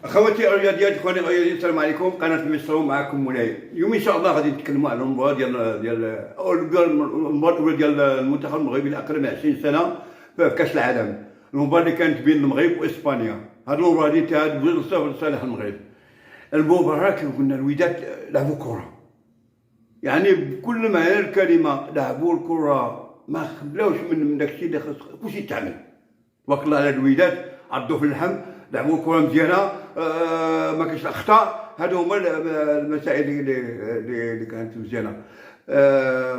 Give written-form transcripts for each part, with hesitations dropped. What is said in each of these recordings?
اخواتي الرياضيات، اخواني الرياضيين، السلام عليكم. قناه المستر معكم مولاي. اليوم ان شاء الله غادي نتكلموا على المباراه المباراه الاولى ديال المنتخب المغربي الاقل من 20 سنه في كاس العالم. المباراه اللي كانت بين المغرب واسبانيا. هذه المباراه اللي انتهت ب2-0 لصالح المغرب. المباراه كما قلنا الوداد لعبوا كره، يعني بكل معنى الكلمه لعبوا الكره، ما خلاوش من داكشي اللي خاص كلشي يتعمل. تبارك الله على الوداد، عضوا في اللحم، لعبوا كره مزيانه، ما كاينش اخطاء. هادو هما المسائل اللي كانت مزيانه.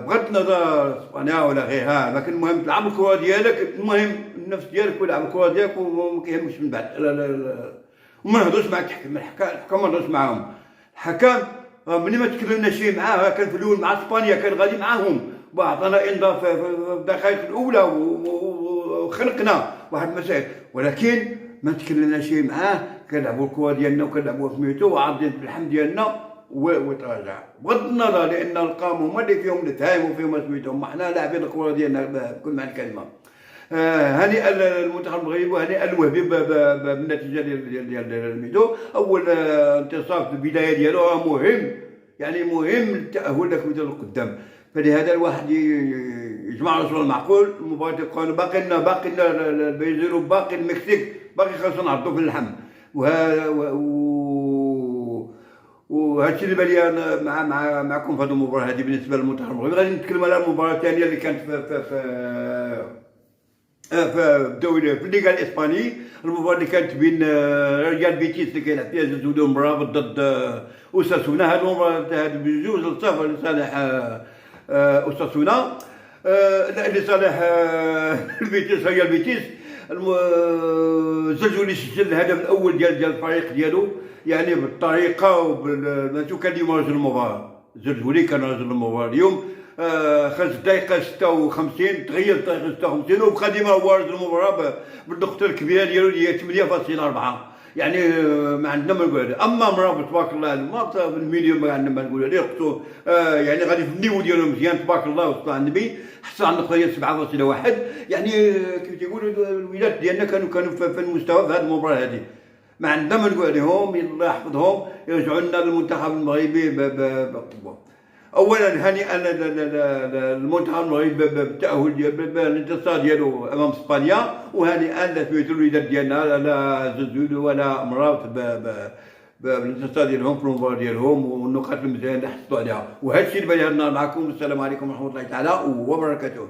بغض النظر اسبانيا ولا غيرها، لكن المهم تلعب الكره ديالك، المهم النفس ديالك ولعب الكره ديالك وما كيهمش من بعد. وما نهضرش مع الحكام ما نهضرش معاهم. الحكام ملي ما تكلمنا شي معاه، كان في الاول مع اسبانيا كان غادي معاهم وعطانا انذار في الدقائق الاولى وخلقنا واحد المسائل، ولكن ما تكلمنا شي معاه. كنلعبوا الكره ديالنا وكنلعبوا سميتو وعارضين في اللحم ديالنا وتراجع. بغض النظر لان القام هما اللي فيهم الفهم وفيهم سميتهم، حنا لاعبين الكره ديالنا بكل معنى الكلمه. هنيئا للمنتخب المغربي وهنيئا للوهبي بالنتيجه ديال الميدو. اول انتصار في البدايه ديالو مهم، يعني مهم للتاهل لك مثل القدام. فلهذا الواحد يجمع راسو المعقول. المباراه تكون باقي لنا البرازيل وباقي المكسيك، باقي خاصنا نعضوا في اللحم. وهذا الشيء اللي بان لي معكم في هذه المباراه هذه بالنسبه للمنتخب المغربي. غادي نتكلم على المباراه الثانيه اللي كانت في الدوري في الليغا الاسباني. المباراه اللي كانت بين ريال بيتيس اللي كيلعب فيها زوج مرابط ضد اوساسونا. هذه المباراه انتهت ب2-0 لصالح اوساسونا، لصالح البيتيس. ريال بيتيس زلزولي سجل الهدف الاول ديال الفريق ديالو، يعني بالطريقه وبالماتو. كان اليوم رجل المباراه، زلزولي كان رجل المباراه اليوم. خرج الدقيقه 56 تغير الدقيقه 56 وبقى ديما هو رجل المباراه بالنقطه الكبيره ديالو اللي هي 8.4. يعني ما عندنا ما نقول عليه. اما مرابط تبارك الله المرابط بالمليون ما عندنا ما نقول عليه. خصو يعني غادي في النيفو ديالو مزيان تبارك الله وصلى على النبي، حصل على النقطه 7.1. يعني كيف تيقولوا الولاد ديالنا كانوا في المستوى في هذه المباراه هذه. ما عندنا ما نقول عليهم، الله يحفظهم، يرجعوا لنا للمنتخب المغربي بقوه. اولا هنيئا للمنتخب المغربي بالتاهل بالانتصار ديالو امام اسبانيا، وهنيئا لسميتو الوداد ديالنا لا زلزول ولا امراض بالانتصار ديالهم في المباراه ديالهم والنقاط المزيانه اللي حصلوا عليها. وهذا الشيء اللي بان لنا معكم. السلام عليكم ورحمه الله تعالى وبركاته.